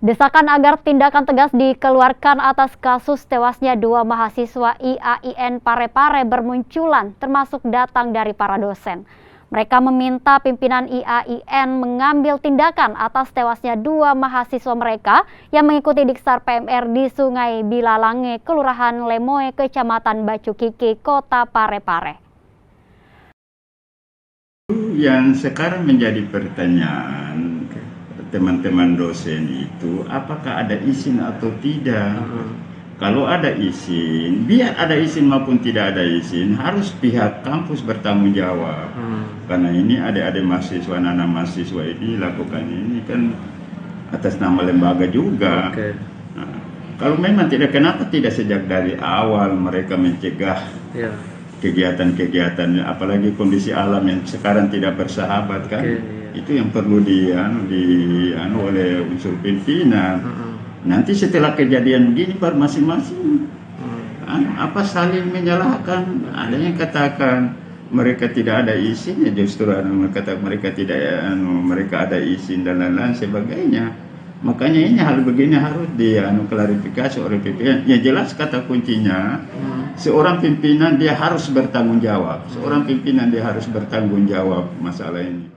Desakan agar tindakan tegas dikeluarkan atas kasus tewasnya dua mahasiswa IAIN Parepare bermunculan, termasuk datang dari para dosen. Mereka meminta pimpinan IAIN mengambil tindakan atas tewasnya dua mahasiswa mereka yang mengikuti Diksar PMR di Sungai Bilalange, Kelurahan Lemoe, Kecamatan Bacukiki, Kota Parepare. Yang sekarang menjadi pertanyaan teman-teman dosen itu, apakah ada izin atau tidak? Kalau ada izin, biar ada izin maupun tidak ada izin, harus pihak kampus bertanggung jawab. Karena ini adik-adik mahasiswa, anak mahasiswa ini lakukan ini kan atas nama lembaga juga. Nah, kalau memang tidak, kenapa tidak sejak dari awal mereka mencegah kegiatan-kegiatan, apalagi kondisi alam yang sekarang tidak bersahabat kan? Itu yang perlu oleh unsur pimpinan. Nanti setelah kejadian begini baru masing-masing saling menyalahkan. Ada yang katakan mereka tidak ada izin, ya justru mereka tidak mereka ada izin dan lain-lain sebagainya. Makanya ini hal begini harus klarifikasi oleh pimpinan. Ya jelas kata kuncinya, seorang pimpinan dia harus bertanggung jawab. Seorang pimpinan dia harus bertanggung jawab masalah ini.